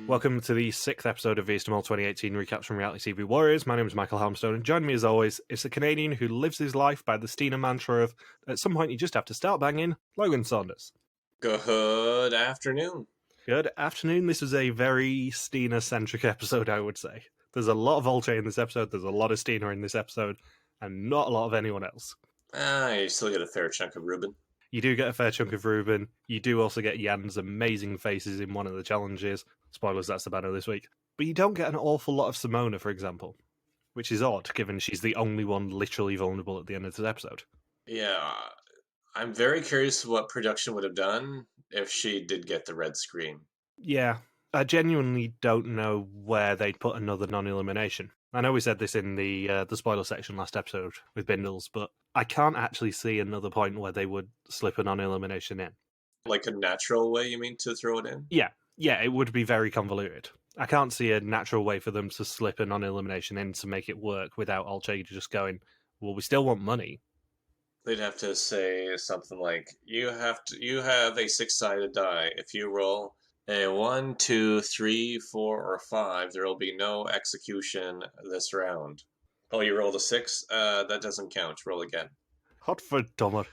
Welcome to the 6th episode of Unreasonable 2018 Recaps from Reality TV Warriors. My name is Michael Helmstone, and joining me as always is a Canadian who lives his life by the Stina mantra of, at some point you just have to start banging, Logan Saunders. Good afternoon. Good afternoon. This is a very Stina-centric episode, I would say. There's a lot of Olcay in this episode, there's a lot of Stina in this episode, and not a lot of anyone else. You still get a fair chunk of Ruben. You do get a fair chunk of Ruben. You do also get Jan's amazing faces in one of the challenges. Spoilers, that's the banner this week. But you don't get an awful lot of Simona, for example, which is odd, given she's the only one literally vulnerable at the end of this episode. Yeah, I'm very curious what production would have done if she did get the red screen. Yeah, I genuinely don't know where they'd put another non-elimination. I know we said this in the spoiler section last episode with Bindles, but I can't actually see another point where they would slip a non-elimination in. Like a natural way, you mean, to throw it in? Yeah, it would be very convoluted. I can't see a natural way for them to slip a non-elimination in to make it work without Olcay just going, well, we still want money. They'd have to say something like, you have a 6-sided die. If you roll a 1, 2, 3, 4, or 5, there will be no execution this round. Oh, you rolled a 6? That doesn't count. Roll again. Hot for dumber.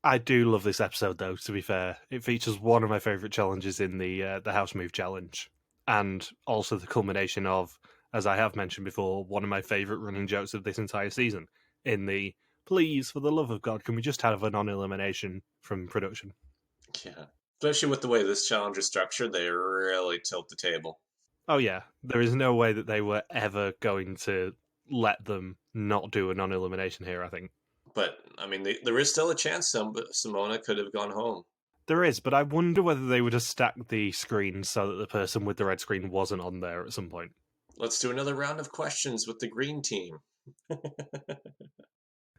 I do love this episode, though, to be fair. It features one of my favourite challenges in the House Move Challenge, and also the culmination of, as I have mentioned before, one of my favourite running jokes of this entire season, in the, please, for the love of God, can we just have a non-elimination from production? Yeah. Especially with the way this challenge is structured, they really tilt the table. Oh yeah, there is no way that they were ever going to let them not do a non-elimination here, I think. But, I mean, there is still a chance Simona could have gone home. There is, but I wonder whether they would have stacked the screen so that the person with the red screen wasn't on there at some point. Let's do another round of questions with the green team.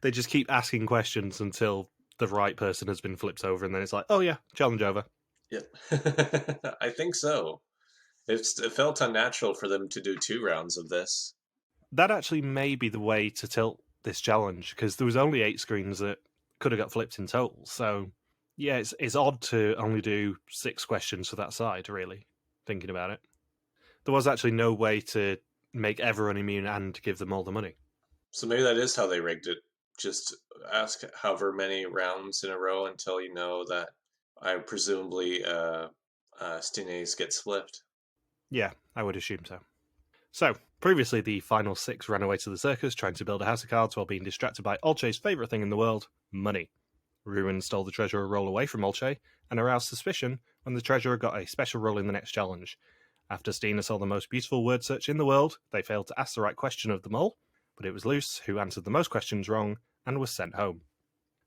They just keep asking questions until the right person has been flipped over, and then it's like, oh yeah, challenge over. Yep. I think so. It felt unnatural for them to do 2 rounds of this. That actually may be the way to tilt this challenge, because there was only 8 screens that could have got flipped in total. So, yeah, it's odd to only do 6 questions for that side, really, thinking about it. There was actually no way to make everyone immune and give them all the money. So maybe that is how they rigged it. Just ask however many rounds in a row until you know that presumably Stines gets flipped. Yeah, I would assume so. So, previously the final 6 ran away to the circus trying to build a house of cards while being distracted by Olcay's favourite thing in the world, money. Ruben stole the treasurer roll away from Olcay and aroused suspicion when the treasurer got a special role in the next challenge. After Stina saw the most beautiful word search in the world, they failed to ask the right question of them all, but it was Luce who answered the most questions wrong and was sent home.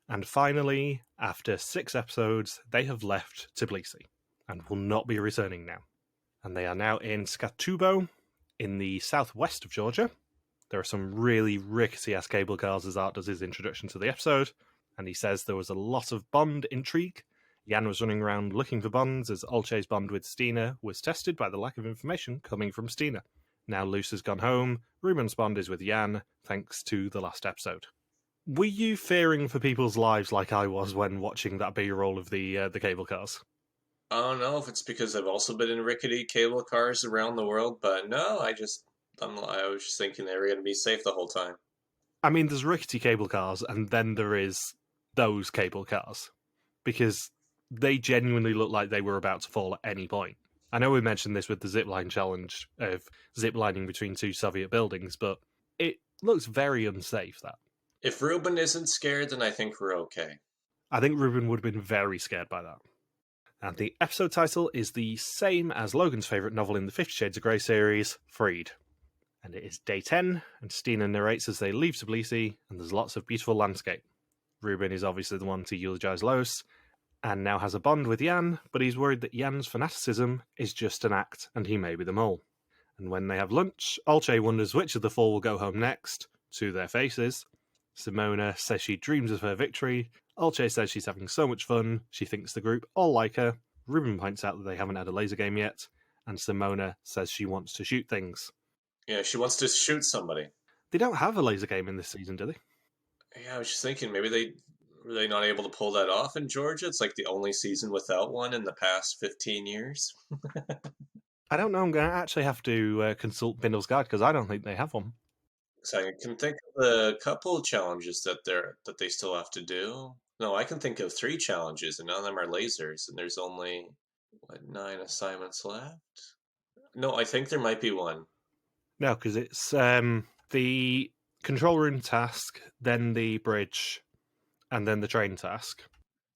And finally, after 6 episodes, they have left Tbilisi and will not be returning now. And they are now in Skatubo, in the southwest of Georgia. There are some really rickety-ass cable cars as Art does his introduction to the episode, and he says there was a lot of Bond intrigue. Jan was running around looking for bonds as Olcay's bond with Stina was tested by the lack of information coming from Stina. Now Luce has gone home, Ruben's bond is with Jan, thanks to the last episode. Were you fearing for people's lives like I was when watching that B-roll of the cable cars? I don't know if it's because I've also been in rickety cable cars around the world, but no, I was just thinking they were going to be safe the whole time. I mean, there's rickety cable cars, and then there is those cable cars, because they genuinely look like they were about to fall at any point. I know we mentioned this with the zipline challenge of ziplining between 2 Soviet buildings, but it looks very unsafe, that. If Ruben isn't scared, then I think we're okay. I think Ruben would have been very scared by that. And the episode title is the same as Logan's favourite novel in the 50 Shades of Grey series, Freed. And it is day 10, and Stina narrates as they leave Tbilisi, and there's lots of beautiful landscape. Ruben is obviously the one to eulogise Luce, and now has a bond with Jan, but he's worried that Jan's fanaticism is just an act, and he may be the mole. And when they have lunch, Olcay wonders which of the 4 will go home next, to their faces. Simona says she dreams of her victory. Olcay says she's having so much fun, she thinks the group all like her. Ruben points out that they haven't had a laser game yet, and Simona says she wants to shoot things. Yeah, she wants to shoot somebody. They don't have a laser game in this season, do they? Yeah, I was just thinking maybe Were they not able to pull that off in Georgia? It's like the only season without one in the past 15 years. I don't know. I'm going to actually have to consult Bindle's Guide because I don't think they have one. So I can think of a couple of challenges that they still have to do. No, I can think of 3 challenges, and none of them are lasers, and there's only 9 assignments left. No, I think there might be one. No, because it's the control room task, then the bridge, and then the train task.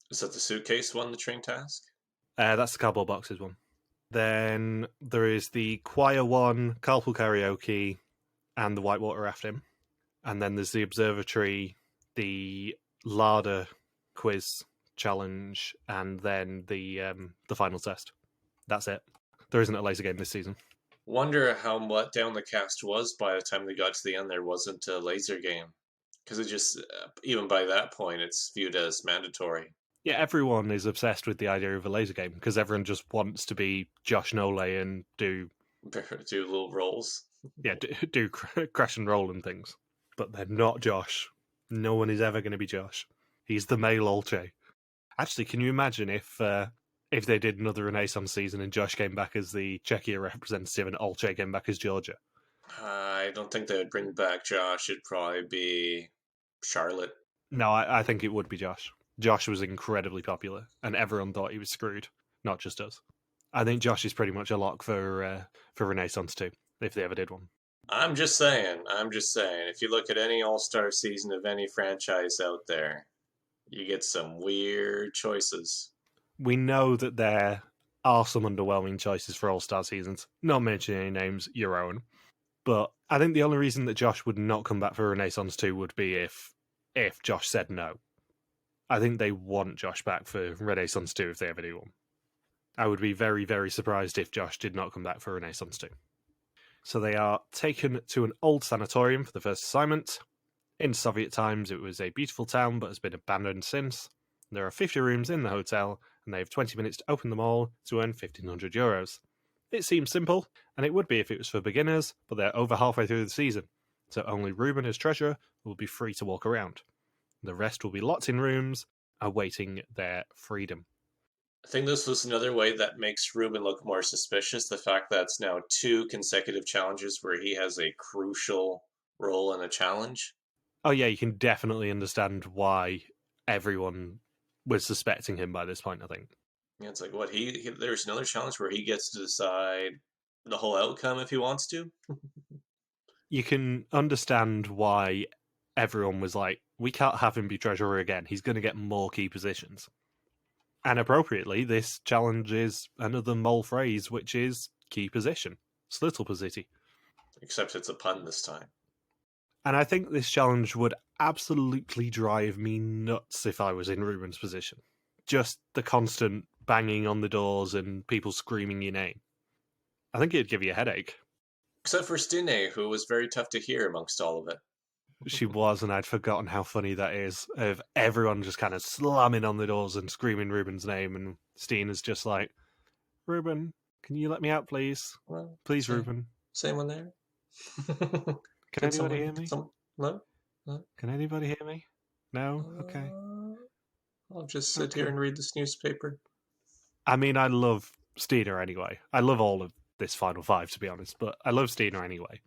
Is that the suitcase one, the train task? That's the cardboard boxes one. Then there is the choir one, carpool karaoke, and the whitewater rafting. And then there's the observatory, the larder quiz challenge, and then the final test. That's it. There isn't a laser game this season. Wonder how what down the cast was by the time they got to the end. There wasn't a laser game because it just even by that point it's viewed as mandatory. Yeah, everyone is obsessed with the idea of a laser game because everyone just wants to be Josh Nole and do little rolls. Yeah, do crash and roll and things. But they're not Josh. No one is ever going to be Josh. He's the male Olcay. Actually, can you imagine if they did another Renaissance season and Josh came back as the Czechia representative and Olcay came back as Georgia? I don't think they would bring back Josh. It'd probably be Charlotte. No, I think it would be Josh. Josh was incredibly popular, and everyone thought he was screwed, not just us. I think Josh is pretty much a lock for Renaissance too, if they ever did one. I'm just saying. If you look at any All-Star season of any franchise out there, you get some weird choices. We know that there are some underwhelming choices for All-Star seasons. Not mentioning any names, your own. But I think the only reason that Josh would not come back for Renaissance 2 would be if Josh said no. I think they want Josh back for Renaissance 2 if they ever do one. I would be very, very surprised if Josh did not come back for Renaissance 2. So they are taken to an old sanatorium for the first assignment. In Soviet times, it was a beautiful town, but has been abandoned since. There are 50 rooms in the hotel, and they have 20 minutes to open them all to earn €1,500. It seems simple, and it would be if it was for beginners, but they're over halfway through the season, so only Ruben as treasurer will be free to walk around. The rest will be locked in rooms, awaiting their freedom. I think this was another way that makes Ruben look more suspicious. The fact that it's now 2 consecutive challenges where he has a crucial role in a challenge. Oh yeah, you can definitely understand why everyone was suspecting him by this point, I think. Yeah, it's like, what, there's another challenge where he gets to decide the whole outcome if he wants to? You can understand why everyone was like, we can't have him be treasurer again. He's going to get more key positions. And appropriately, this challenge is another mole phrase, which is key position. Slittle posity. Except it's a pun this time. And I think this challenge would absolutely drive me nuts if I was in Ruben's position. Just the constant banging on the doors and people screaming your name. I think it'd give you a headache. Except for Stine, who was very tough to hear amongst all of it. She was, and I'd forgotten how funny that is, of everyone just kind of slamming on the doors and screaming Ruben's name, and Steen is just like, Ruben, can you let me out, please? Well, Please, Ruben. Same one there. Can anybody hear me? No? Can anybody hear me? No? Okay. I'll just sit here and read this newspaper. I mean, I love Steiner anyway. I love all of this Final Five, to be honest, but I love Steiner anyway.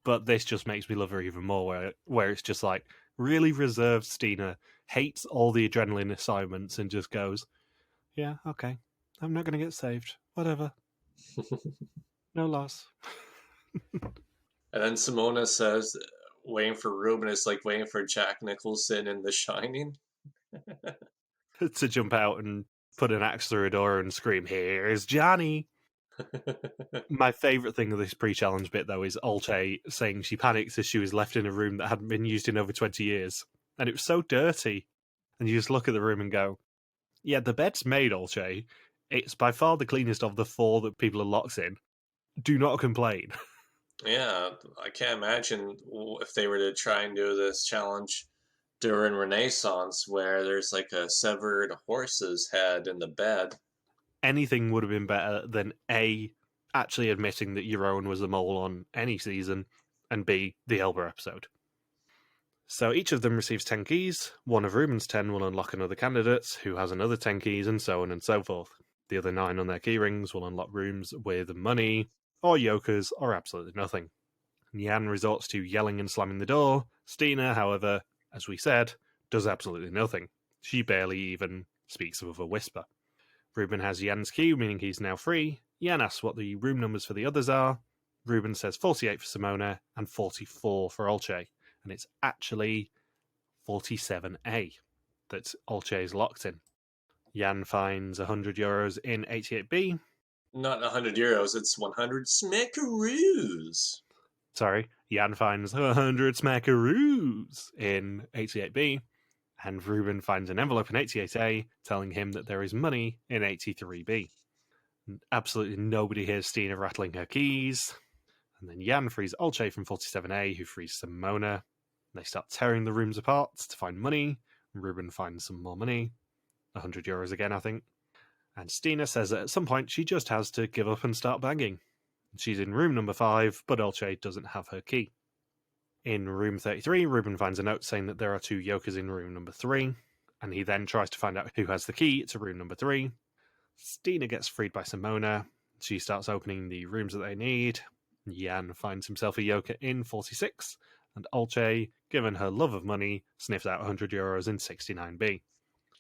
But this just makes me love her even more, where it's just like, really reserved Steiner, hates all the adrenaline assignments and just goes, yeah, okay, I'm not going to get saved. Whatever. No loss. And then Simona says, waiting for Ruben is like waiting for Jack Nicholson in The Shining. To jump out and put an axe through a door and scream, here's Johnny! My favourite thing of this pre-challenge bit, though, is Olcay saying she panics as she was left in a room that hadn't been used in over 20 years. And it was so dirty. And you just look at the room and go, yeah, the bed's made, Olcay. It's by far the cleanest of the 4 that people are locked in. Do not complain. Yeah, I can't imagine if they were to try and do this challenge during Renaissance where there's like a severed horse's head in the bed. Anything would have been better than A, actually admitting that your own was a mole on any season, and B, the Elba episode. So each of them receives 10 keys. One of Ruben's 10 will unlock another candidate, who has another 10 keys, and so on and so forth. The other 9 on their key rings will unlock rooms with money, or yokers, or absolutely nothing. Jan resorts to yelling and slamming the door. Stina, however, as we said, does absolutely nothing. She barely even speaks above a whisper. Ruben has Jan's key, meaning he's now free. Jan asks what the room numbers for the others are. Ruben says 48 for Simona and 44 for Olcay. And it's actually 47A that Olcay is locked in. Jan finds €100 in 88B. Not 100 euros, it's 100 smackaroos. Sorry, Jan finds 100 smackaroos in 88B. And Ruben finds an envelope in 88A telling him that there is money in 83B. And absolutely nobody hears Stina rattling her keys. And then Jan frees Olcay from 47A, who frees Simona. They start tearing the rooms apart to find money. Ruben finds some more money. €100 again, I think. And Stina says that at some point she just has to give up and start banging. She's in room number 5, but Olcay doesn't have her key. In room 33, Ruben finds a note saying that there are 2 yokers in room number 3, and he then tries to find out who has the key to room number 3. Stina gets freed by Simona. She starts opening the rooms that they need. Jan finds himself a yoker in 46, and Olcay, given her love of money, sniffs out €100 in 69B.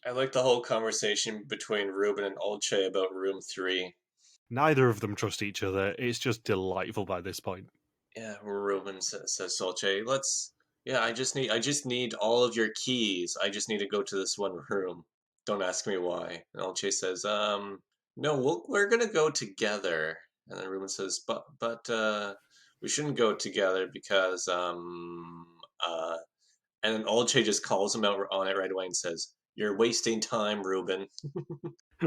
I like the whole conversation between Ruben and Olcay about room 3. Neither of them trust each other. It's just delightful by this point. Yeah, Ruben says to Olcay, I just need all of your keys. I just need to go to this one room. Don't ask me why. And Olcay says, no, we're gonna go together. And then Ruben says, but we shouldn't go together because and then Olcay just calls him out on it right away and says, "You're wasting time, Ruben."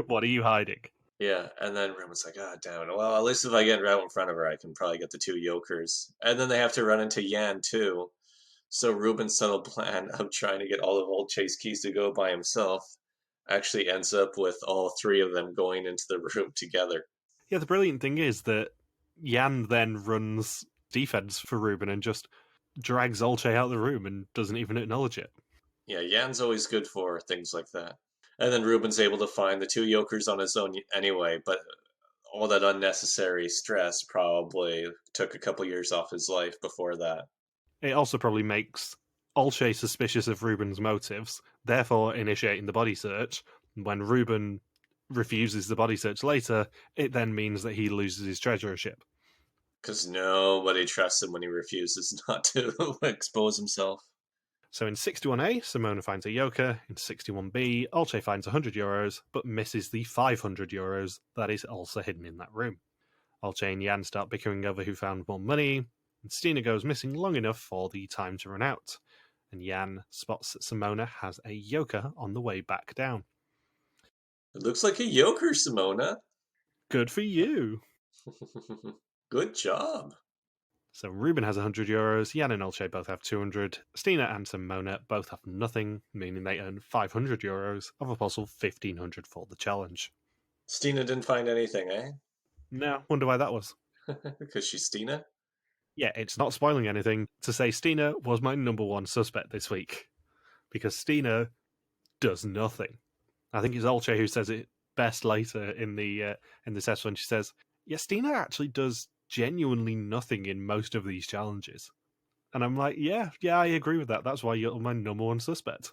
What are you hiding? Yeah, and then Ruben's like, "Ah, damn it. Well, at least if I get out in front of her, I can probably get the 2 yokers." And then they have to run into Jan too. So Ruben's subtle plan of trying to get all of Olcay's keys to go by himself actually ends up with all 3 of them going into the room together. Yeah, the brilliant thing is that Jan then runs defense for Ruben and just drags Olcay out of the room and doesn't even acknowledge it. Yeah, Jan's always good for things like that. And then Ruben's able to find the 2 yokers on his own anyway, but all that unnecessary stress probably took a couple years off his life before that. It also probably makes Olcay suspicious of Ruben's motives, therefore initiating the body search. When Ruben refuses the body search later, it then means that he loses his treasurership. Because nobody trusts him when he refuses not to expose himself. So in 61A, Simona finds a yoker. In 61B, Olcay finds €100, but misses the €500 that is also hidden in that room. Olcay and Jan start bickering over who found more money, and Stina goes missing long enough for the time to run out. And Jan spots that Simona has a yoker on the way back down. It looks like a yoker, Simona. Good for you! Good job. So Ruben has €100, Jan and Olcay both have 200, Stina and Simona both have nothing, meaning they earn €500 of a possible 1,500 for the challenge. Stina didn't find anything, eh? No, wonder why that was. Because she's Stina? Yeah, it's not spoiling anything to say Stina was my number 1 suspect this week. Because Stina does nothing. I think it's Olcay who says it best later in the test when she says, yeah, Stina actually does genuinely nothing in most of these challenges. And I'm like, yeah, I agree with that. That's why you're my number 1 suspect.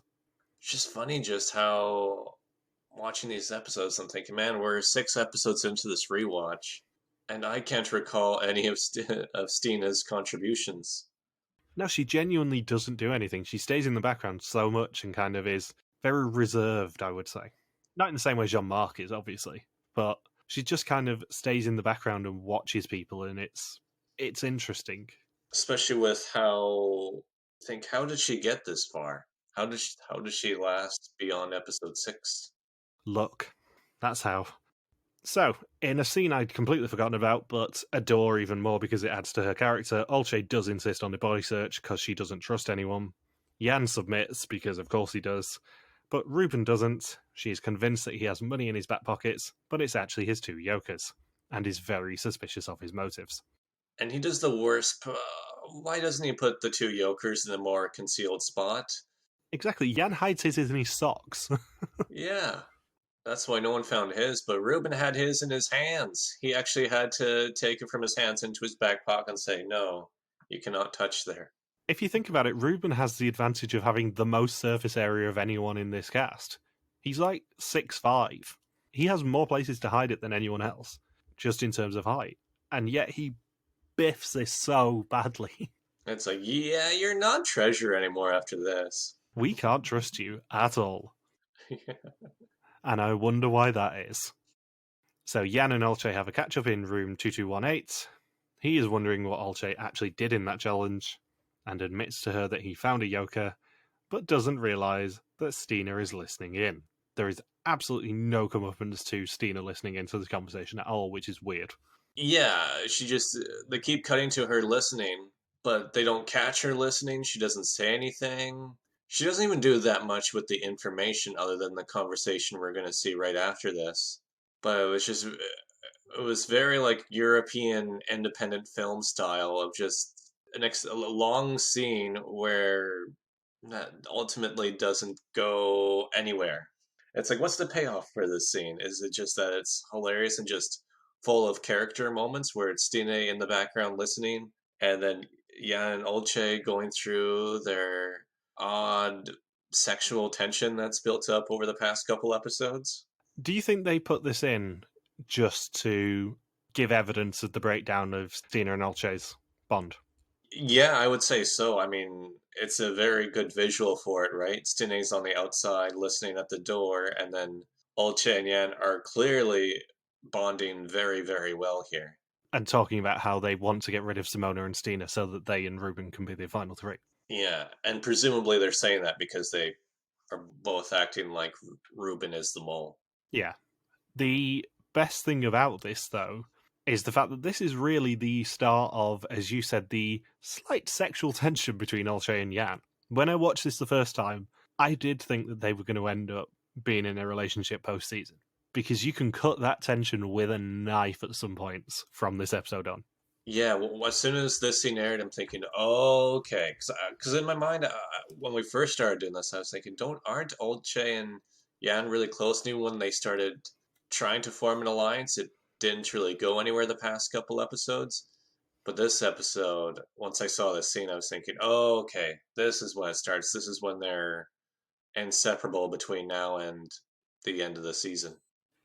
It's just funny just how watching these episodes, I'm thinking, man, we're 6 episodes into this rewatch, and I can't recall any of Stina's contributions. No, she genuinely doesn't do anything. She stays in the background so much and kind of is very reserved, I would say. Not in the same way Jean-Marc is, obviously, but she just kind of stays in the background and watches people, and it's interesting. Especially with how did she get this far? How did she last beyond episode 6? Luck. That's how. So, in a scene I'd completely forgotten about, but adore even more because it adds to her character, Olcay does insist on the body search because she doesn't trust anyone. Jan submits because of course he does. But Ruben doesn't. She is convinced that he has money in his back pockets, but it's actually his 2 yokers, and is very suspicious of his motives. And he does the worst why doesn't he put the two yokers in a more concealed spot? Exactly. Jan hides his in his socks. Yeah, that's why no one found his, but Ruben had his in his hands. He actually had to take it from his hands into his back pocket and say, no, you cannot touch there. If you think about it, Ruben has the advantage of having the most surface area of anyone in this cast. He's like 6'5". He has more places to hide it than anyone else, just in terms of height. And yet he biffs this so badly. It's like, yeah, you're not treasure anymore after this. We can't trust you at all. And I wonder why that is. So Jan and Olcay have a catch-up in room 2218. He is wondering what Olcay actually did in that challenge, and admits to her that he found a yoker, but doesn't realise that Stina is listening in. There is absolutely no comeuppance to Stina listening into this conversation at all, which is weird. Yeah, they keep cutting to her listening, but they don't catch her listening. She doesn't say anything. She doesn't even do that much with the information other than the conversation we're going to see right after this. But it was very like European independent film style of just a long scene where that ultimately doesn't go anywhere. It's like, what's the payoff for this scene? Is it just that it's hilarious and just full of character moments where it's Stine in the background listening, and then Jan and Olcay going through their odd sexual tension that's built up over the past couple episodes? Do you think they put this in just to give evidence of the breakdown of Stina and Olcay's bond? Yeah, I would say so. I mean, it's a very good visual for it, right? Stine's on the outside listening at the door, and then Olcay and Yan are clearly bonding very, very well here. And talking about how they want to get rid of Simona and Stina so that they and Ruben can be the final three. Yeah, and presumably they're saying that because they are both acting like Ruben is the mole. Yeah. The best thing about this, though, is the fact that this is really the start of, as you said, the slight sexual tension between Olcay and Jan. When I watched this the first time, I did think that they were going to end up being in a relationship post-season, because you can cut that tension with a knife at some points from this episode on. Yeah, well, as soon as this scene aired, I'm thinking, oh, okay, because in my mind, when we first started doing this, I was thinking, aren't Olcay and Jan really close? And even when they started trying to form an alliance, it didn't really go anywhere the past couple episodes. But this episode, once I saw this scene, I was thinking, oh, okay, this is when it starts. This is when they're inseparable between now and the end of the season.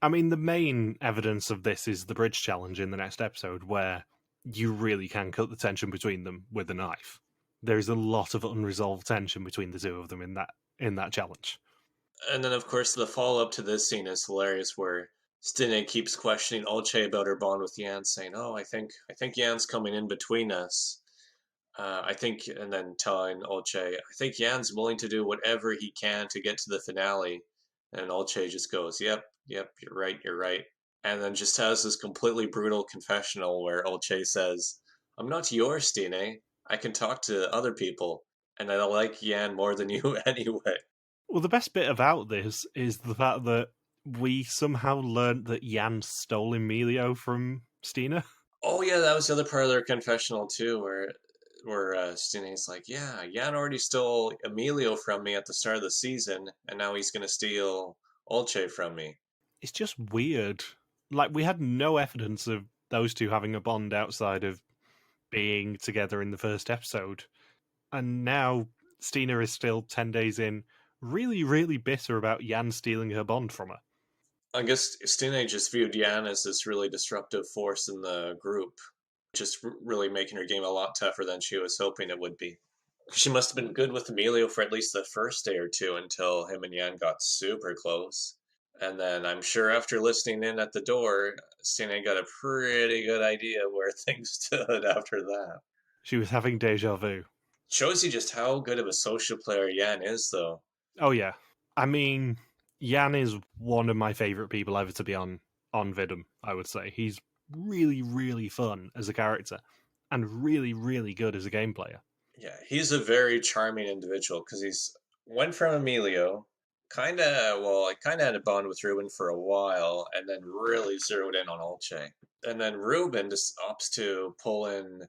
I mean, the main evidence of this is the bridge challenge in the next episode, where you really can cut the tension between them with a knife. There is a lot of unresolved tension between the two of them in that challenge. And then, of course, the follow up to this scene is hilarious, where Stine keeps questioning Olcay about her bond with Jan, saying, "Oh, I think Jan's coming in between us. I think," and then telling Olcay, "I think Jan's willing to do whatever he can to get to the finale." And Olcay just goes, "Yep, yep, you're right," and then just has this completely brutal confessional where Olcay says, "I'm not yours, Stine. I can talk to other people, and I like Jan more than you anyway." Well, the best bit about this is the fact that we somehow learned that Jan stole Emilio from Stina. Oh yeah, that was the other part of their confessional too, where Stine's like, "Yeah, Jan already stole Emilio from me at the start of the season, and now he's gonna steal Olcay from me." It's just weird. Like, we had no evidence of those two having a bond outside of being together in the first episode. And now Stina is still 10 days in, really, really bitter about Jan stealing her bond from her. I guess Stine just viewed Jan as this really disruptive force in the group, just really making her game a lot tougher than she was hoping it would be. She must have been good with Emilio for at least the first day or two until him and Jan got super close. And then I'm sure after listening in at the door, Stine got a pretty good idea where things stood after that. She was having deja vu. Shows you just how good of a social player Jan is, though. Oh, yeah. I mean, Jan is one of my favourite people ever to be on Vidum, I would say. He's really, really fun as a character and really, really good as a game player. Yeah, he's a very charming individual because he's went from Emilio, I kind of had a bond with Ruben for a while, and then really zeroed in on Olcay. And then Ruben just opts to pull in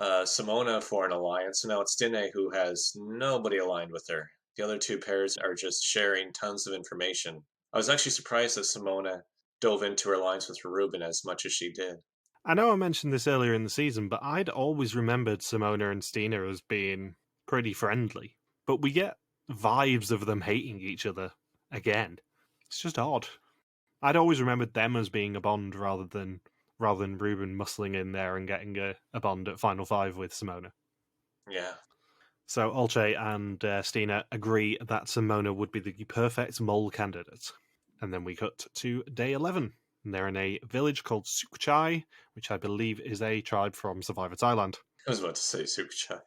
Simona for an alliance, and now it's Dine who has nobody aligned with her. The other two pairs are just sharing tons of information. I was actually surprised that Simona dove into her alliance with Ruben as much as she did. I know I mentioned this earlier in the season, but I'd always remembered Simona and Stina as being pretty friendly. But we get vibes of them hating each other again. It's just odd. I'd always remembered them as being a bond rather than Ruben muscling in there and getting a bond at Final Five with Simona. Yeah. So Olcay and Stina agree that Simona would be the perfect mole candidate. And then we cut to day 11. And they're in a village called Sukchai, which I believe is a tribe from Survivor Thailand. I was about to say Sukchai.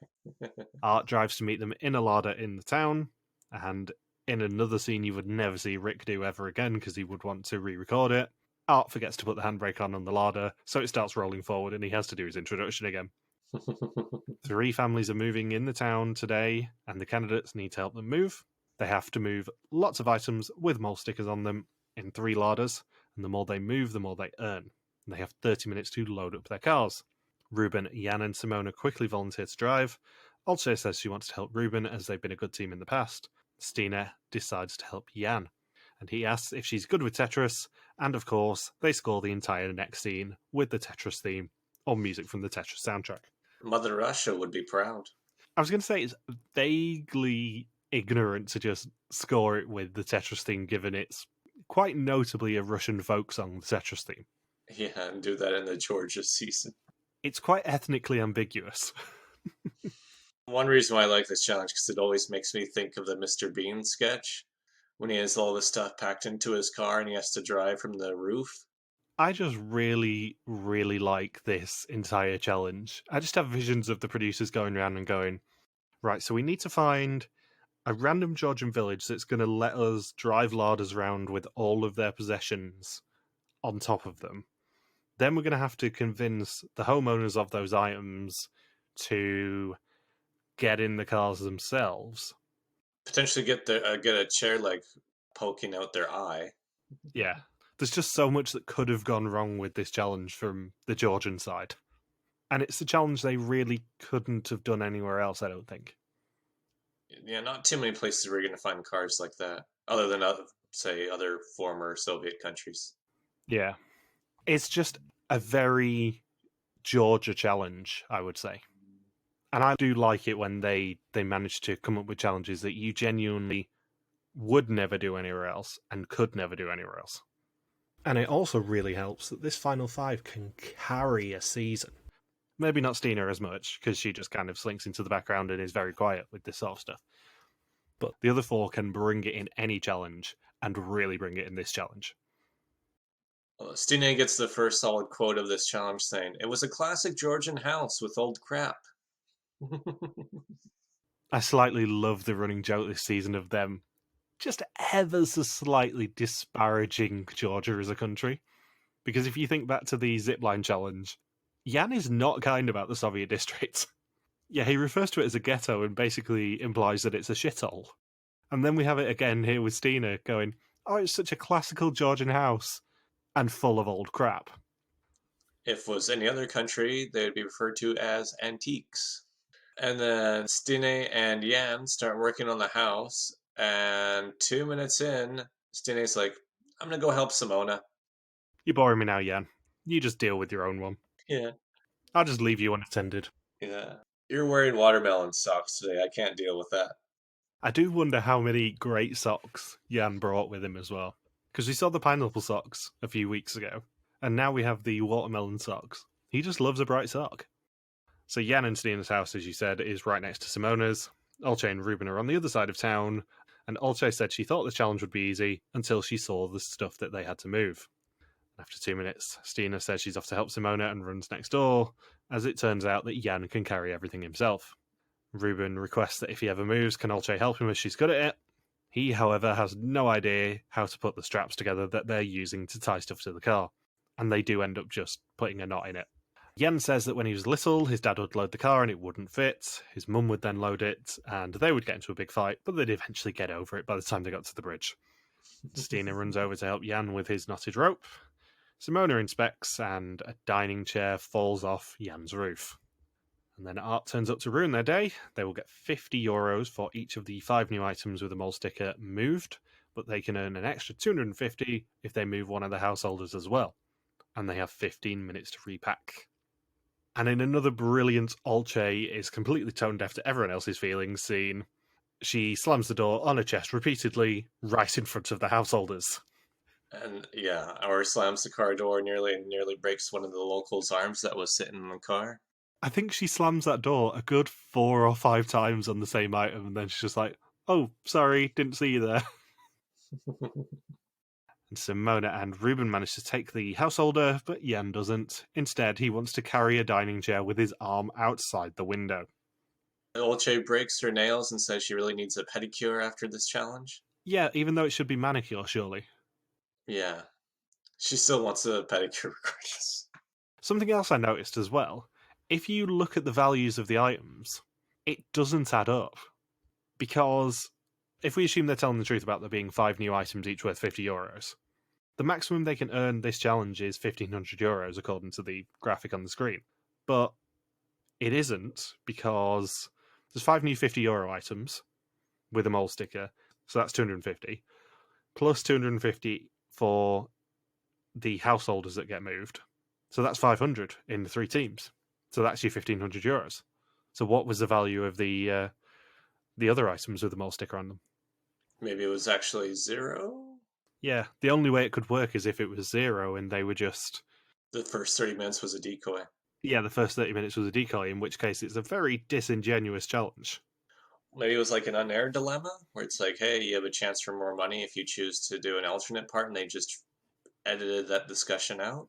Art drives to meet them in a larder in the town, and in another scene you would never see Rick do ever again because he would want to re-record it. Art forgets to put the handbrake on the larder, so it starts rolling forward and he has to do his introduction again. 3 families are moving in the town today, and the candidates need to help them move. They have to move lots of items with mole stickers on them in 3 larders, and the more they move, the more they earn. And they have 30 minutes to load up their cars. Ruben, Jan, and Simona quickly volunteer to drive. Olcay says she wants to help Ruben as they've been a good team in the past. Stina decides to help Jan, and he asks if she's good with Tetris, and of course, they score the entire next scene with the Tetris theme or music from the Tetris soundtrack. Mother Russia would be proud. I was going to say it's vaguely ignorant to just score it with the Tetris theme, given it's quite notably a Russian folk song, the Tetris theme. Yeah, and do that in the Georgia season. It's quite ethnically ambiguous. One reason why I like this challenge because it always makes me think of the Mr. Bean sketch when he has all this stuff packed into his car and he has to drive from the roof. I just really, really like this entire challenge. I just have visions of the producers going around and going, right, so we need to find a random Georgian village that's going to let us drive larders around with all of their possessions on top of them. Then we're going to have to convince the homeowners of those items to get in the cars themselves. Potentially get a chair leg poking out their eye. Yeah. There's just so much that could have gone wrong with this challenge from the Georgian side. And it's a challenge they really couldn't have done anywhere else, I don't think. Yeah, not too many places where you're going to find cars like that, other than, say, other former Soviet countries. Yeah. It's just a very Georgia challenge, I would say. And I do like it when they manage to come up with challenges that you genuinely would never do anywhere else and could never do anywhere else. And it also really helps that this Final Five can carry a season. Maybe not Stina as much, because she just kind of slinks into the background and is very quiet with this sort of stuff. But the other 4 can bring it in any challenge, and really bring it in this challenge. Stina gets the first solid quote of this challenge saying, "It was a classic Georgian house with old crap." I slightly love the running joke this season of them just ever so slightly disparaging Georgia as a country. Because if you think back to the zipline challenge, Jan is not kind about the Soviet district. Yeah, he refers to it as a ghetto and basically implies that it's a shithole. And then we have it again here with Stina going, oh, it's such a classical Georgian house and full of old crap. If it was any other country, they would be referred to as antiques. And then Stine and Jan start working on the house, and 2 minutes in, Stine's like, I'm going to go help Simona. You're boring me now, Jan. You just deal with your own one. Yeah. I'll just leave you unattended. Yeah. You're wearing watermelon socks today. I can't deal with that. I do wonder how many great socks Jan brought with him as well. Because we saw the pineapple socks a few weeks ago, and now we have the watermelon socks. He just loves a bright sock. So Jan and Stina's house, as you said, is right next to Simona's. Olcay and Ruben are on the other side of town, and Olcay said she thought the challenge would be easy until she saw the stuff that they had to move. After 2 minutes, Stina says she's off to help Simona and runs next door, as it turns out that Jan can carry everything himself. Ruben requests that if he ever moves, can Olcay help him as she's good at it. He, however, has no idea how to put the straps together that they're using to tie stuff to the car, and they do end up just putting a knot in it. Jan says that when he was little, his dad would load the car and it wouldn't fit. His mum would then load it, and they would get into a big fight, but they'd eventually get over it by the time they got to the bridge. Stina runs over to help Jan with his knotted rope. Simona inspects, and a dining chair falls off Jan's roof. And then Art turns up to ruin their day. They will get €50 for each of the 5 new items with a mole sticker moved, but they can earn an extra 250 if they move one of the householders as well. And they have 15 minutes to repack. And in another brilliant Olcay is completely tone deaf to everyone else's feelings scene, she slams the door on her chest repeatedly right in front of the householders. And yeah, or slams the car door, nearly breaks one of the locals' arms that was sitting in the car. I think she slams that door a good 4 or 5 times on the same item, and then she's just like, oh, sorry, didn't see you there. And Simona and Ruben manage to take the householder, but Jan doesn't. Instead, he wants to carry a dining chair with his arm outside the window. Olcay breaks her nails and says she really needs a pedicure after this challenge. Yeah, even though it should be manicure, surely. Yeah. She still wants a pedicure regardless. Something else I noticed as well, if you look at the values of the items, it doesn't add up. Because if we assume they're telling the truth about there being 5 new items each worth €50, the maximum they can earn this challenge is €1,500 according to the graphic on the screen. But it isn't, because there's 5 new €50 items with a mole sticker, so that's 250, plus 250 for the householders that get moved. So that's 500 in the 3 teams. So that's your €1,500. So what was the value of the other items with the mole sticker on them? Maybe it was actually 0? Yeah, the only way it could work is if it was 0 and they were just... The first 30 minutes was a decoy. Yeah, the first 30 minutes was a decoy, in which case it's a very disingenuous challenge. Maybe it was like an unaired dilemma, where it's like, hey, you have a chance for more money if you choose to do an alternate part, and they just edited that discussion out.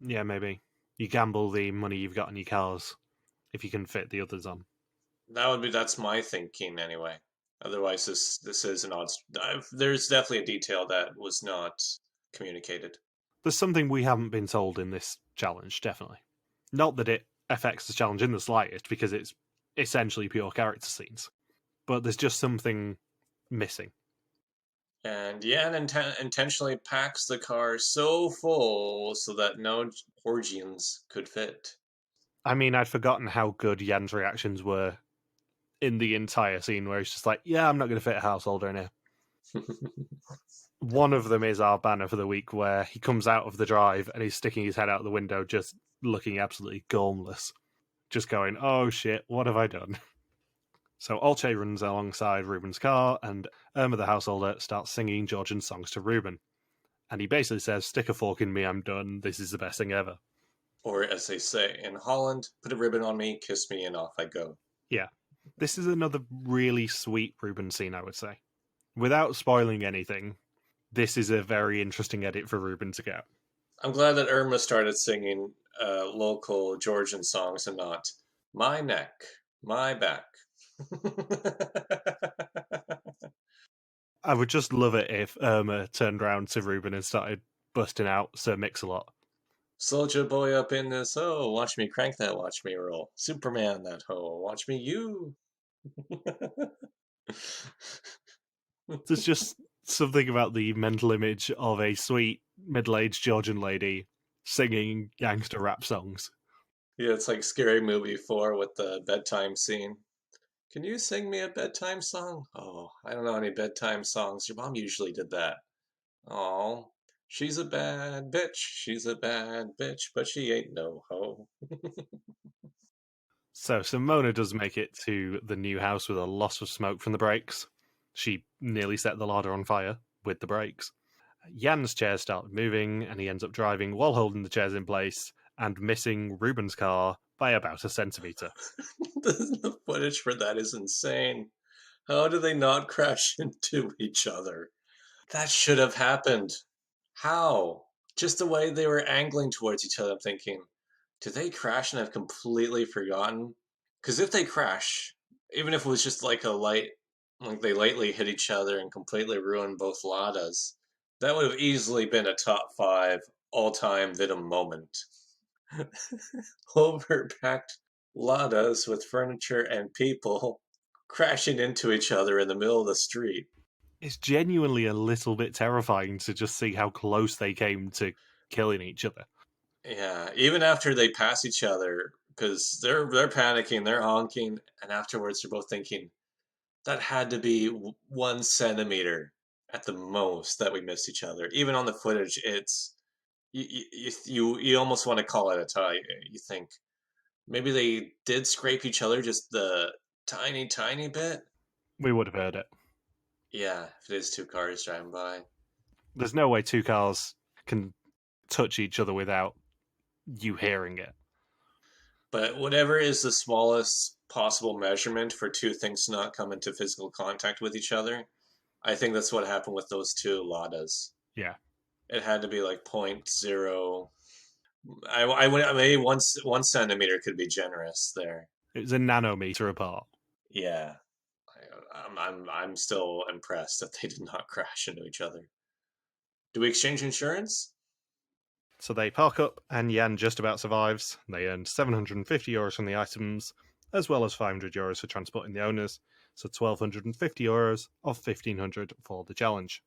Yeah, maybe. You gamble the money you've got in your cars if you can fit the others on. That's my thinking anyway. Otherwise, this is an odd. There's definitely a detail that was not communicated. There's something we haven't been told in this challenge, definitely. Not that it affects the challenge in the slightest, because it's essentially pure character scenes. But there's just something missing. And Yan intentionally packs the car so full so that no Orgians could fit. I mean, I'd forgotten how good Jan's reactions were in the entire scene, where he's just like, yeah, I'm not going to fit a householder in here. One of them is our banner for the week, where he comes out of the drive and he's sticking his head out the window, just looking absolutely gormless. Just going, oh shit, what have I done? So Olcay runs alongside Ruben's car, and Irma the householder starts singing Georgian songs to Ruben. And he basically says, stick a fork in me, I'm done, this is the best thing ever. Or as they say in Holland, put a ribbon on me, kiss me, and off I go. Yeah. This is another really sweet Ruben scene, I would say. Without spoiling anything, this is a very interesting edit for Ruben to get. I'm glad that Irma started singing local Georgian songs and not my neck, my back. I would just love it if Irma turned around to Ruben and started busting out Sir Mix-a-Lot. Soldier boy up in this hoe, watch me crank that, watch me roll. Superman that hoe, watch me you. There's just something about the mental image of a sweet, middle-aged Georgian lady singing gangster rap songs. Yeah, it's like Scary Movie 4 with the bedtime scene. Can you sing me a bedtime song? Oh, I don't know any bedtime songs. Your mom usually did that. Oh, she's a bad bitch. She's a bad bitch, but she ain't no hoe. So Simona does make it to the new house with a lot of smoke from the brakes. She nearly set the larder on fire with the brakes. Jan's chairs start moving, and he ends up driving while holding the chairs in place and missing Ruben's car by about a centimetre. The footage for that is insane. How do they not crash into each other? That should have happened. How? Just the way they were angling towards each other, I'm thinking, did they crash and have completely forgotten? Because if they crash, even if it was just like like they lightly hit each other and completely ruined both Ladas, that would have easily been a top 5 all-time Vidum moment. Overpacked Ladas with furniture and people crashing into each other in the middle of the street. It's genuinely a little bit terrifying to just see how close they came to killing each other. Yeah, even after they pass because they're panicking, they're honking, and afterwards they're both thinking that had to be 1 centimeter at the most that we missed each other. Even on the footage, it's you almost want to call it a tie. You think maybe they did scrape each other just the tiny bit. We would have heard it. Yeah, if it is two cars driving by. There's no way two cars can touch each other without you hearing it. But whatever is the smallest possible measurement for two things to not come into physical contact with each other, I think that's what happened with those two Ladas. Yeah. It had to be like 0.0. I would maybe one centimeter could be generous there. It was a nanometer apart. Yeah, I'm still impressed that they did not crash into each other. Do we exchange insurance? So they park up, and Jan just about survives. They earned €750 from the items, as well as €500 for transporting the owners, so €1,250 of $1,500 for the challenge.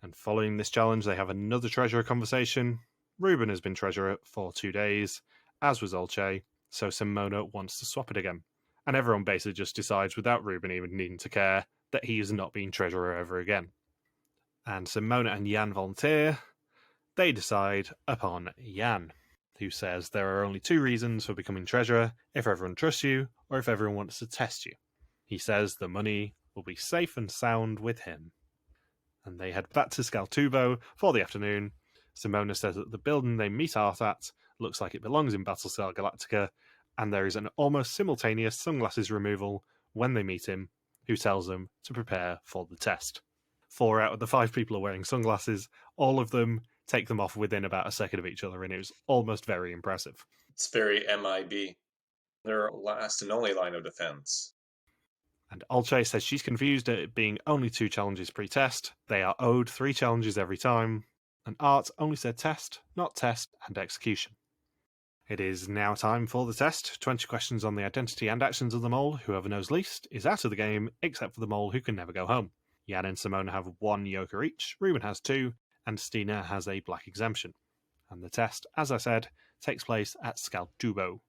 And following this challenge, they have another treasurer conversation. Ruben has been treasurer for 2 days, as was Olcay, so Simona wants to swap it again. And everyone basically just decides, without Ruben even needing to care, that he is not being treasurer ever again. And Simona and Jan volunteer. They decide upon Jan, who says there are only 2 reasons for becoming treasurer: if everyone trusts you, or if everyone wants to test you. He says the money will be safe and sound with him. And they head back to Scaltubo for the afternoon. Simona says that the building they meet Art at looks like it belongs in Battlestar Galactica, and there is an almost simultaneous sunglasses removal when they meet him, who tells them to prepare for the test. 4 out of the 5 people are wearing sunglasses. All of them take them off within about a second of each other, and it was almost very impressive. It's very MIB. Their last and only line of defense. And Olcay says she's confused at it being only 2 challenges pre-test. They are owed 3 challenges every time. And Art only said test, not test, and execution. It is now time for the test. 20 questions on the identity and actions of the mole. Whoever knows least is out of the game, except for the mole who can never go home. Jan and Simona have 1 Joker each, Ruben has 2, and Stina has a black exemption. And the test, as I said, takes place at Scaltubo.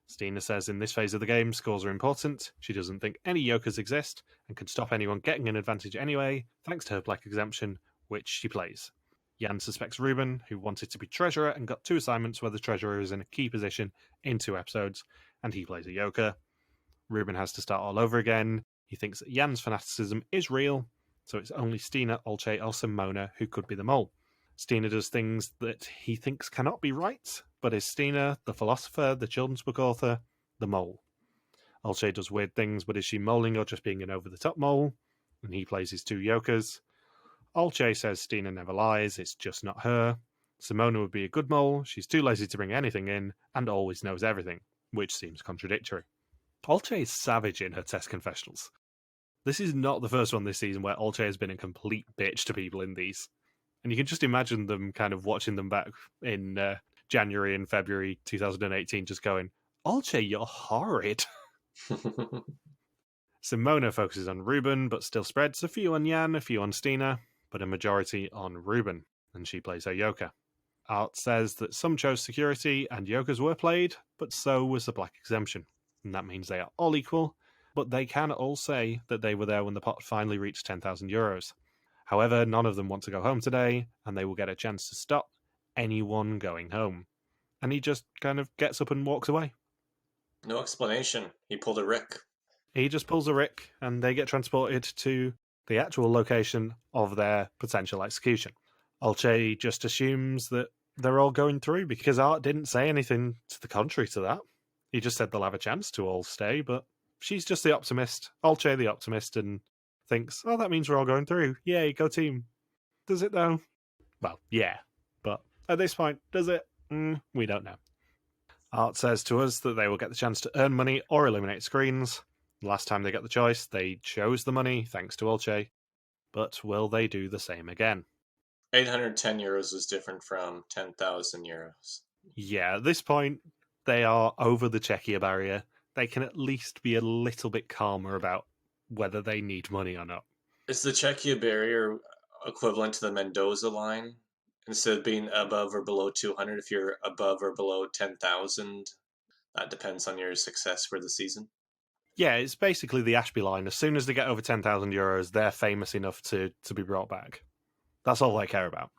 Stina says in this phase of the game, scores are important. She doesn't think any Jokers exist, and can stop anyone getting an advantage anyway, thanks to her black exemption, which she plays. Jan suspects Ruben, who wanted to be treasurer and got 2 assignments where the treasurer is in a key position in 2 episodes, and he plays a Joker. Ruben has to start all over again. He thinks that Jan's fanaticism is real, so it's only Stina, Olcay, or Simona who could be the mole. Stina does things that he thinks cannot be right, but is Stina, the philosopher, the children's book author, the mole? Olcay does weird things, but is she moling or just being an over-the-top mole? And he plays his 2 Jokers. Olcay says Stina never lies, it's just not her. Simona would be a good mole, she's too lazy to bring anything in, and always knows everything, which seems contradictory. Olcay is savage in her test confessionals. This is not the first one this season where Olcay has been a complete bitch to people in these. And you can just imagine them kind of watching them back in January and February 2018, just going, Olcay, you're horrid. Simona focuses on Ruben, but still spreads a few on Jan, a few on Stina, but a majority on Ruben, and she plays her Joker. Art says that some chose security and Jokers were played, but so was the black exemption. And that means they are all equal, but they can all say that they were there when the pot finally reached €10,000. However, none of them want to go home today, and they will get a chance to stop anyone going home. And he just kind of gets up and walks away. No explanation. He pulled a Rick. He just pulls a Rick, and they get transported to the actual location of their potential execution. Olcay just assumes that they're all going through, because Art didn't say anything to the contrary to that. He just said they'll have a chance to all stay, but she's just the optimist, Olcay the optimist, and thinks, oh, that means we're all going through. Yay, go team. Does it though? Well, yeah, but at this point, does it? We don't know. Art says to us that they will get the chance to earn money or eliminate screens. Last time they got the choice, they chose the money, thanks to Olcay. But will they do the same again? €810 is different from €10,000. Yeah, at this point, they are over the Czechia Barrier. They can at least be a little bit calmer about whether they need money or not. Is the Czechia Barrier equivalent to the Mendoza line? Instead of being above or below 200, if you're above or below 10,000, That depends on your success for the season. Yeah, it's basically the Ashby line. As soon as they get over 10,000 euros, they're famous enough to be brought back. That's all they care about.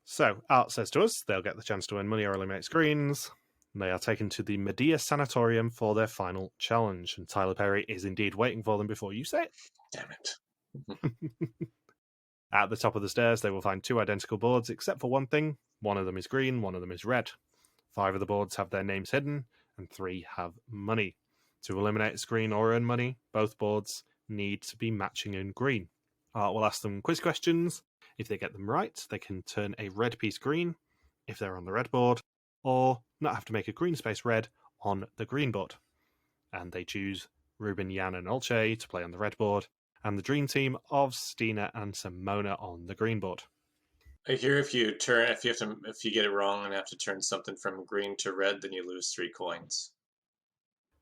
So, Art says to us, they'll get the chance to earn money or eliminate screens. They are taken to the Medea Sanatorium for their final challenge, and Tyler Perry is indeed waiting for them before you say it. Damn it. At the top of the stairs, they will find 2 identical boards, except for one thing. One of them is green, one of them is red. 5 of the boards have their names hidden, and 3 have money. To eliminate a screen or earn money, both boards need to be matching in green. Art will ask them quiz questions. If they get them right, they can turn a red piece green if they're on the red board, or not have to make a green space red on the green board. And they choose Ruben, Jan, and Olcay to play on the red board, and the dream team of Stina and Simona on the green board. I hear if you get it wrong and have to turn something from green to red, then you lose 3 coins.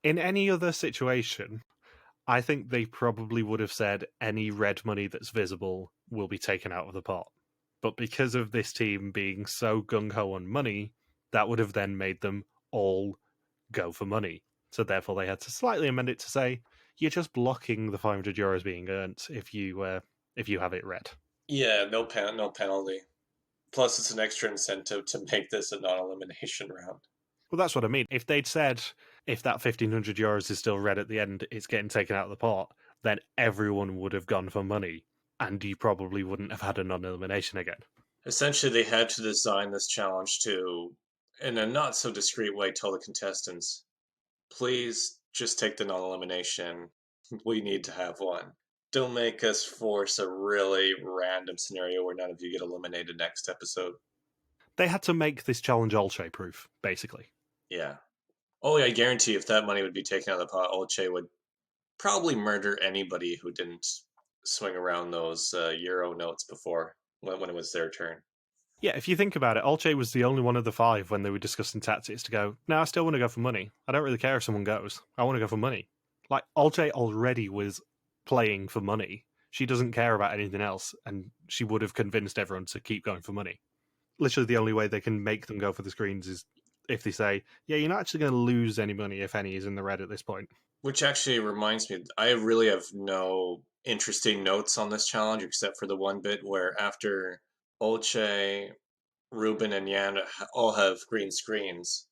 In any other situation, I think they probably would have said any red money that's visible will be taken out of the pot. But because of this team being so gung-ho on money, that would have then made them all go for money. So therefore they had to slightly amend it to say, you're just blocking the 500 euros being earned if you have it red. Yeah, no penalty. Plus, it's an extra incentive to make this a non-elimination round. Well, that's what I mean. If they'd said, if that 1,500 euros is still red at the end, it's getting taken out of the pot, then everyone would have gone for money, and you probably wouldn't have had a non-elimination again. Essentially, they had to design this challenge to, in a not-so-discreet way, tell the contestants, please just take the non-elimination. We need to have one. Don't make us force a really random scenario where none of you get eliminated next episode. They had to make this challenge Olcay-proof, basically. Yeah. Oh, yeah, I guarantee if that money would be taken out of the pot, Olcay would probably murder anybody who didn't swing around those euro notes before, when it was their turn. Yeah, if you think about it, Olcay was the only one of the 5 when they were discussing tactics to go, no, I still want to go for money. I don't really care if someone goes. I want to go for money. Like, Olcay already was playing for money. She doesn't care about anything else, and she would have convinced everyone to keep going for money. Literally the only way they can make them go for the screens is if they say, yeah, you're not actually going to lose any money if any is in the red at this point. Which actually reminds me, I really have no interesting notes on this challenge except for the one bit where after Olcay, Ruben, and Jan all have green screens,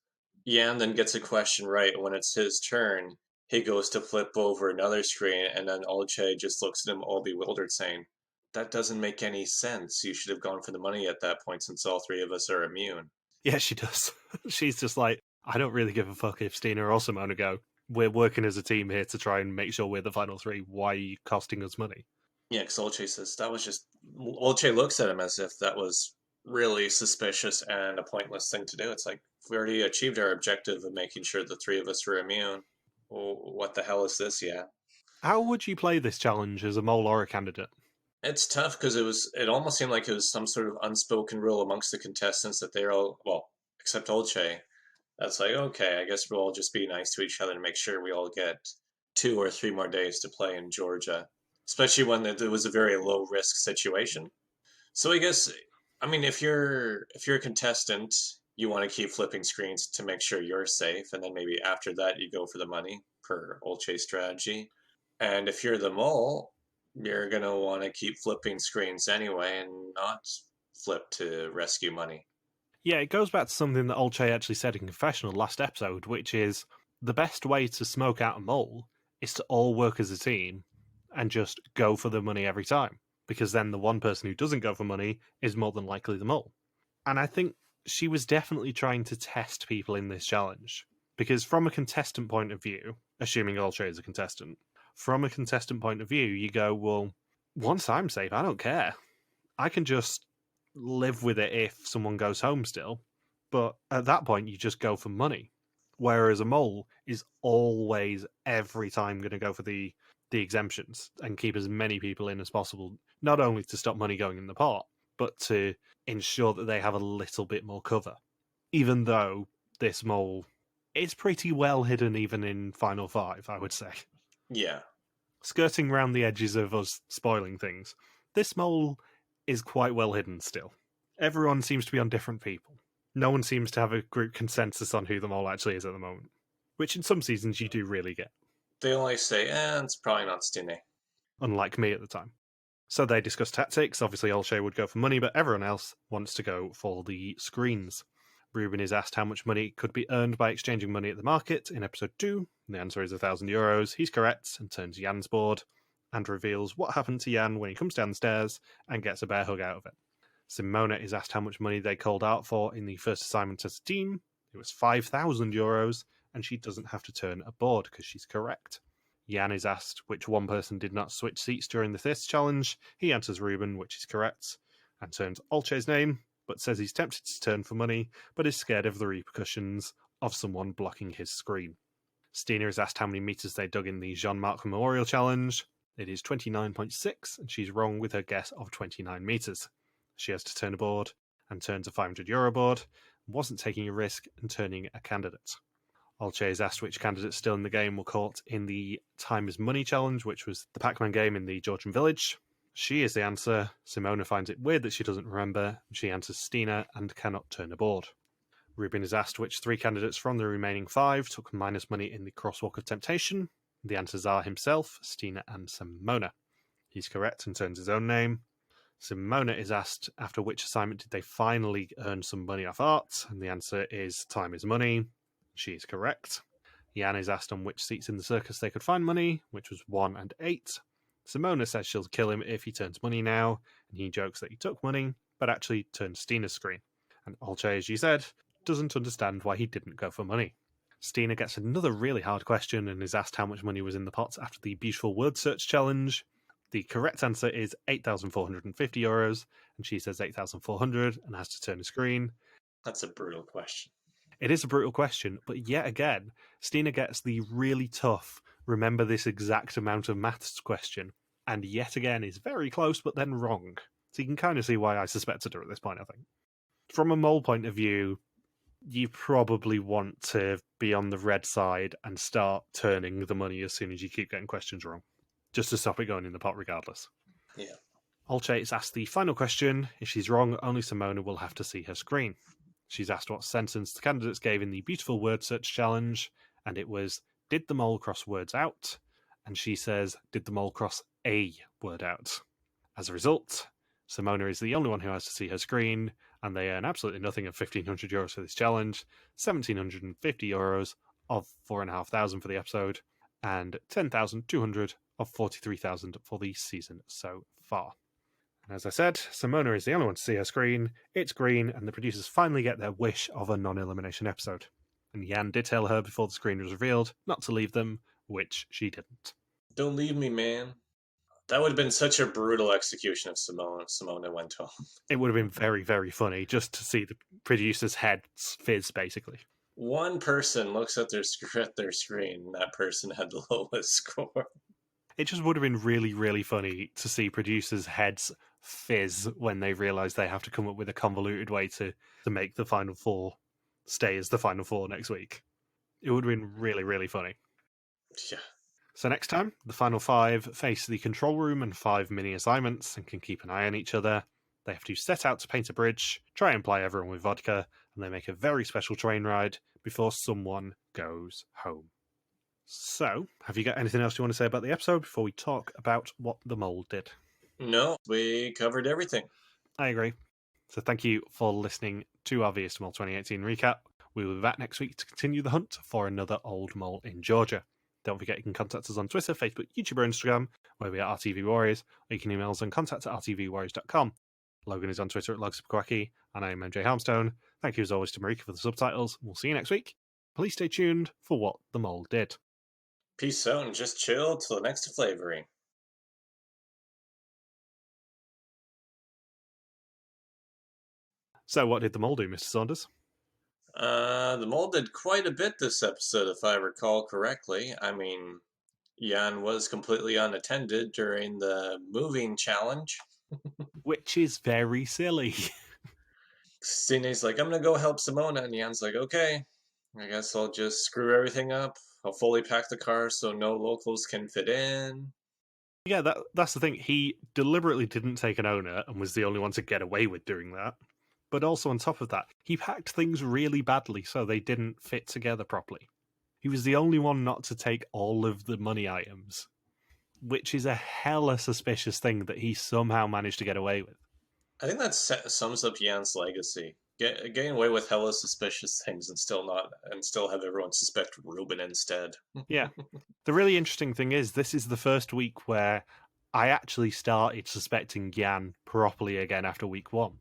Jan then gets a question right. When it's his turn, he goes to flip over another screen, and then Olcay just looks at him all bewildered, saying, that doesn't make any sense. You should have gone for the money at that point since all 3 of us are immune. Yeah, she does. She's just like, I don't really give a fuck if Stina or Simona go. We're working as a team here to try and make sure we're the final 3. Why are you costing us money? Yeah, because Olcay says that was just... Olcay looks at him as if that was really suspicious and a pointless thing to do. It's like, we already achieved our objective of making sure the 3 of us are immune. Well, what the hell is this yet? How would you play this challenge as a mole or a candidate? It's tough because it almost seemed like it was some sort of unspoken rule amongst the contestants that they're all, well, except Olcay. That's like, okay, I guess we'll all just be nice to each other and make sure we all get 2 or 3 more days to play in Georgia, especially when it was a very low risk situation. So I guess, I mean, if you're a contestant, you want to keep flipping screens to make sure you're safe, and then maybe after that you go for the money per Olcay's strategy. And if you're the mole, you're going to want to keep flipping screens anyway and not flip to rescue money. Yeah, it goes back to something that Olcay actually said in Confessional last episode, which is the best way to smoke out a mole is to all work as a team and just go for the money every time, because then the one person who doesn't go for money is more than likely the mole. And I think she was definitely trying to test people in this challenge, because from a contestant point of view, assuming Olcay is a contestant, from a contestant point of view, you go, well, once I'm safe, I don't care. I can just live with it if someone goes home still. But at that point, you just go for money. Whereas a mole is always, every time, going to go for the exemptions and keep as many people in as possible, not only to stop money going in the pot, but to ensure that they have a little bit more cover. Even though this mole is pretty well hidden even in Final 5, I would say. Yeah. Skirting around the edges of us spoiling things, this mole is quite well hidden still. Everyone seems to be on different people. No one seems to have a group consensus on who the mole actually is at the moment, which in some seasons you do really get, They only say, it's probably not Stine. unlike me at the time. So they discuss tactics. Obviously, Olcay would go for money, but everyone else wants to go for the screens. Ruben is asked how much money could be earned by exchanging money at the market in episode 2. The answer is €1,000. He's correct and turns Jan's board and reveals what happened to Jan when he comes down the stairs and gets a bear hug out of it. Simona is asked how much money they called out for in the first assignment as a team. It was €5,000, and she doesn't have to turn a board because she's correct. Jan is asked which one person did not switch seats during the this challenge. He answers Ruben, which is correct, and turns Olcay's name, but says he's tempted to turn for money, but is scared of the repercussions of someone blocking his screen. Stina is asked how many meters they dug in the Jean-Marc Memorial Challenge. It is 29.6, and she's wrong with her guess of 29 meters. She has to turn a board, and turns a €500 board, wasn't taking a risk, and turning a candidate. Olcay is asked which candidates still in the game were caught in the Time is Money challenge, which was the Pac-Man game in the Georgian village. She is the answer. Simona finds it weird that she doesn't remember. She answers Stina and cannot turn a board. Ruben is asked which 3 candidates from the remaining 5 took minus money in the Crosswalk of Temptation. The answers are himself, Stina, and Simona. He's correct and turns his own name. Simona is asked after which assignment did they finally earn some money off art, and the answer is Time is Money. She is correct. Jan is asked on which seats in the circus they could find money, which was 1 and 8. Simona says she'll kill him if he turns money now, and he jokes that he took money, but actually turned Stina's screen. And Olcay, as you said, doesn't understand why he didn't go for money. Stina gets another really hard question and is asked how much money was in the pot after the beautiful word search challenge. The correct answer is €8,450, and she says 8,400 and has to turn a screen. That's a brutal question. It is a brutal question, but yet again, Stina gets the really tough, remember this exact amount of maths question, and yet again is very close, but then wrong. So you can kind of see why I suspected her at this point, I think. From a mole point of view, you probably want to be on the red side and start turning the money as soon as you keep getting questions wrong, just to stop it going in the pot regardless. Yeah. Olcay is asked the final question. If she's wrong, only Simona will have to see her screen. She's asked what sentence the candidates gave in the beautiful word search challenge, and it was, did the mole cross words out? And she says, did the mole cross a word out? As a result, Simona is the only one who has to see her screen, and they earn absolutely nothing of €1,500 for this challenge, €1,750 of 4,500 for the episode, and 10,200 of 43,000 for the season so far. And as I said, Simona is the only one to see her screen. It's green, and the producers finally get their wish of a non-elimination episode. And Jan did tell her before the screen was revealed not to leave them, which she didn't. Don't leave me, man. That would have been such a brutal execution if Simona went home. It would have been very, very funny just to see the producers' heads fizz, basically. One person looks at their screen, and that person had the lowest score. It just would have been really, really funny to see producers' heads fizz when they realise they have to come up with a convoluted way to make the Final Four stay as the Final Four next week. It would have been really, really funny. Yeah. So next time, the final 5 face the control room and 5 mini assignments and can keep an eye on each other. They have to set out to paint a bridge, try and ply everyone with vodka, and they make a very special train ride before someone goes home. So, have you got anything else you want to say about the episode before we talk about what the mole did? No, we covered everything. I agree. So thank you for listening to our VS Mole 2018 recap. We will be back next week to continue the hunt for another old mole in Georgia. Don't forget you can contact us on Twitter, Facebook, YouTube, or Instagram, where we are RTV Warriors, or you can email us on contact@rtvwarriors.com. Logan is on Twitter at Logsubquacky, and I am MJ Harmstone. Thank you as always to Marika for the subtitles. We'll see you next week. Please stay tuned for what the mole did. Peace out and just chill till the next flavoring. So what did the mole do, Mr. Saunders? The mole did quite a bit this episode, if I recall correctly. I mean, Jan was completely unattended during the moving challenge. Which is very silly. Stine's like, I'm gonna go help Simona, and Jan's like, okay, I guess I'll just screw everything up. I'll fully pack the car so no locals can fit in. Yeah, that's the thing. He deliberately didn't take an owner and was the only one to get away with doing that. But also on top of that, he packed things really badly so they didn't fit together properly. He was the only one not to take all of the money items, which is a hella suspicious thing that he somehow managed to get away with. I think that sums up Jan's legacy. Getting away with hella suspicious things and still have everyone suspect Ruben instead. Yeah. The really interesting thing is this is the first week where I actually started suspecting Jan properly again after week 1.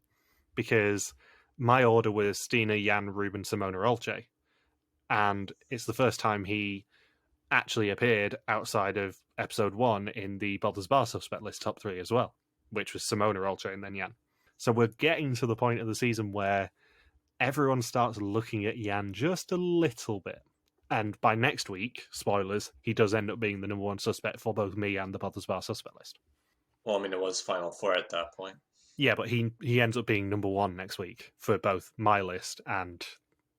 Because my order was Stina, Jan, Ruben, Simona, Olcay. And it's the first time he actually appeared outside of episode 1 in the Bothers Bar suspect list top 3 as well, which was Simona, Olcay, and then Jan. So we're getting to the point of the season where everyone starts looking at Jan just a little bit. And by next week, spoilers, he does end up being the number 1 suspect for both me and the Bothers Bar suspect list. Well, I mean, it was Final Four at that point. Yeah, but he ends up being number 1 next week for both my list and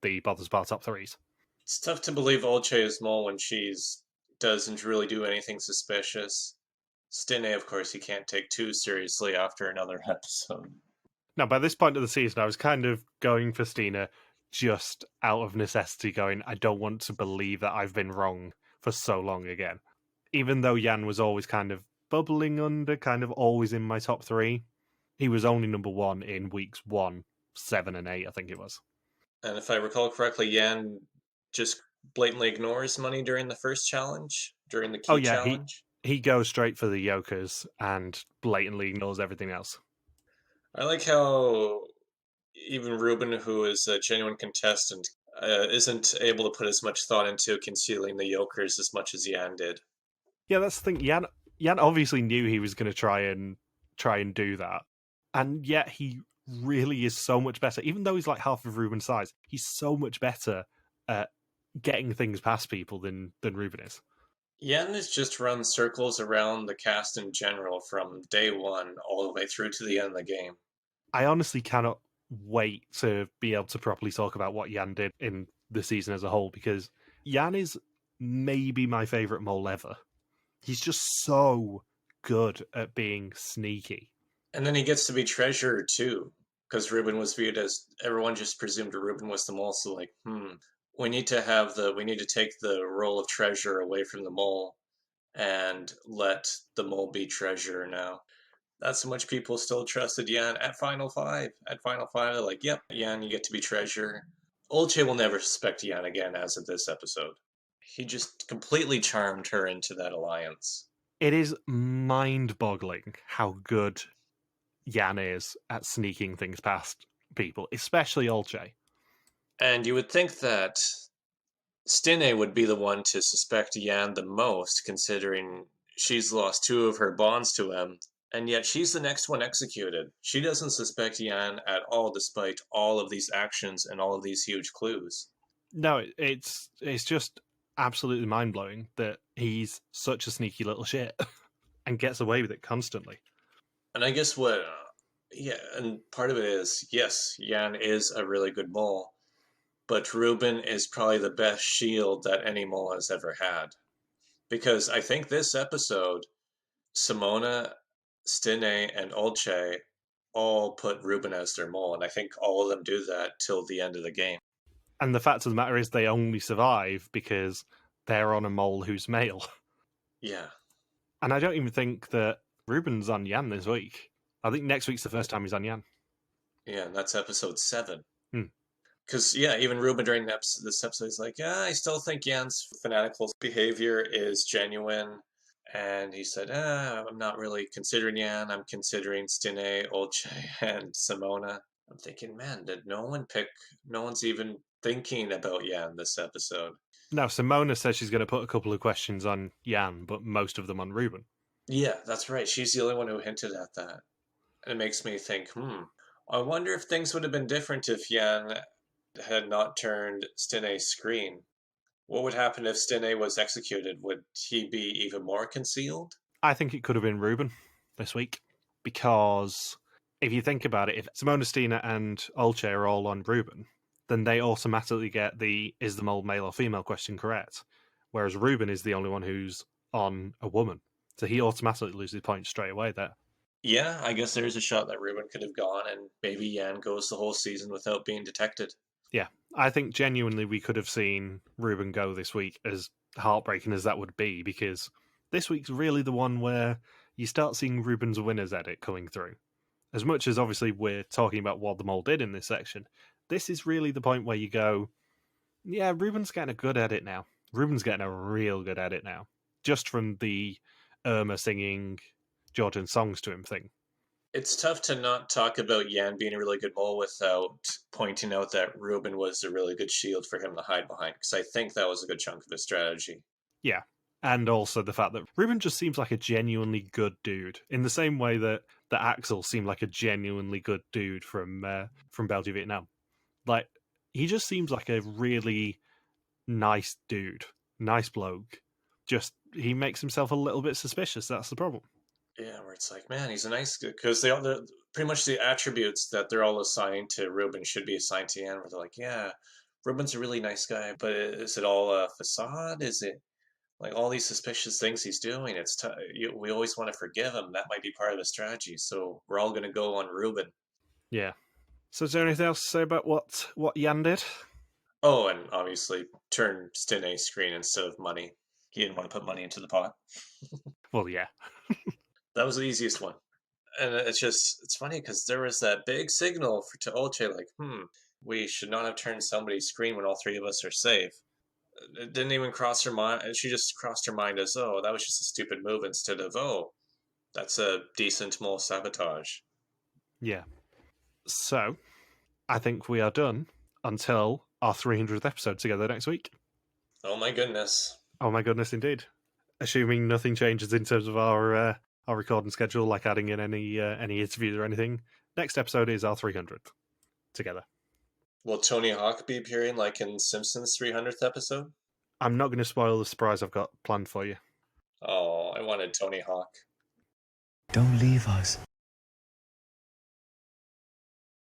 the Bothers Bar top 3s. It's tough to believe Olcay is mole when she's doesn't really do anything suspicious. Stine, of course, he can't take too seriously after another episode. Now, by this point of the season, I was kind of going for Stina just out of necessity, going, I don't want to believe that I've been wrong for so long again. Even though Jan was always kind of bubbling under, kind of always in my top 3, he was only number 1 in weeks 1, 7, and 8, I think it was. And if I recall correctly, Jan just blatantly ignores money during the first challenge, during the key challenge. He goes straight for the Jokers and blatantly ignores everything else. I like how even Ruben, who is a genuine contestant, isn't able to put as much thought into concealing the Jokers as much as Jan did. Yeah, that's the thing. Jan obviously knew he was going to try and do that, and yet he really is so much better. Even though he's like half of Ruben's size, he's so much better at getting things past people than Ruben is. Jan has just run circles around the cast in general from day 1 all the way through to the end of the game. I honestly cannot wait to be able to properly talk about what Jan did in the season as a whole, because Jan is maybe my favourite mole ever. He's just so good at being sneaky. And then he gets to be treasurer too, because Ruben was viewed as, everyone just presumed Ruben was the mole, so like, we need to take the role of treasurer away from the mole and let the mole be treasurer now. That's how much people still trusted Jan at Final 5. At Final 5, they're like, yep, Jan, you get to be treasurer. Olcay will never suspect Jan again as of this episode. He just completely charmed her into that alliance. It is mind-boggling how good Jan is at sneaking things past people, especially Olcay. And you would think that Stine would be the one to suspect Jan the most, considering she's lost 2 of her bonds to him, and yet she's the next one executed. She doesn't suspect Jan at all, despite all of these actions and all of these huge clues. No, it's just absolutely mind-blowing that he's such a sneaky little shit and gets away with it constantly. And I guess and part of it is, yes, Jan is a really good mole, but Ruben is probably the best shield that any mole has ever had. Because I think this episode, Simona, Stine, and Olcay all put Ruben as their mole, and I think all of them do that till the end of the game. And the fact of the matter is they only survive because they're on a mole who's male. Yeah. And I don't even think that Ruben's on Jan this week. I think next week's the first time he's on Jan. Yeah, and that's episode 7. Because, even Ruben during this episode is like, I still think Jan's fanatical behavior is genuine. And he said, I'm not really considering Jan. I'm considering Stine, Olcay, and Simona. I'm thinking, man, did no one's even thinking about Jan this episode. Now, Simona says she's going to put a couple of questions on Jan, but most of them on Ruben. Yeah, that's right. She's the only one who hinted at that. And it makes me think, I wonder if things would have been different if Jan had not turned Stine's screen. What would happen if Stine was executed? Would he be even more concealed? I think it could have been Ruben this week, because if you think about it, if Simona, Stina, and Olcay are all on Ruben, then they automatically get the is the mole male or female question correct, whereas Ruben is the only one who's on a woman. So he automatically loses points straight away there. Yeah, I guess there's a shot that Ruben could have gone, and maybe Jan goes the whole season without being detected. Yeah, I think genuinely we could have seen Ruben go this week, as heartbreaking as that would be, because this week's really the one where you start seeing Ruben's winners edit coming through. As much as obviously we're talking about what the mole did in this section, this is really the point where you go, yeah, Ruben's getting a good edit now. Ruben's getting a real good edit now. Just from the Irma singing Georgian songs to him thing. It's tough to not talk about Jan being a really good mole without pointing out that Ruben was a really good shield for him to hide behind, because I think that was a good chunk of his strategy. Yeah. And also the fact that Ruben just seems like a genuinely good dude, in the same way that Axel seemed like a genuinely good dude from Belgium, Vietnam. Like, he just seems like a really nice dude, nice bloke. Just, he makes himself a little bit suspicious. That's the problem. Yeah, where it's like, man, he's a nice guy, because pretty much the attributes that they're all assigned to Ruben should be assigned to Jan. Where they're like, yeah, Ruben's a really nice guy, but is it all a facade? Is it like all these suspicious things he's doing? We always want to forgive him. That might be part of the strategy. So we're all going to go on Ruben. Yeah. So is there anything else to say about what Jan did? Oh, and obviously turn Stine screen instead of money. He didn't want to put money into the pot. Well, yeah. That was the easiest one. And it's funny because there was that big signal to Olcay, like, we should not have turned somebody's screen when all three of us are safe. It didn't even cross her mind. She just crossed her mind as, oh, that was just a stupid move, instead of, oh, that's a decent mole sabotage. Yeah. So, I think we are done until our 300th episode together next week. Oh my goodness. Oh my goodness, indeed. Assuming nothing changes in terms of our recording schedule, like adding in any interviews or anything. Next episode is our 300th together. Will Tony Hawk be appearing like in Simpsons' 300th episode? I'm not going to spoil the surprise I've got planned for you. Oh, I wanted Tony Hawk. Don't leave us.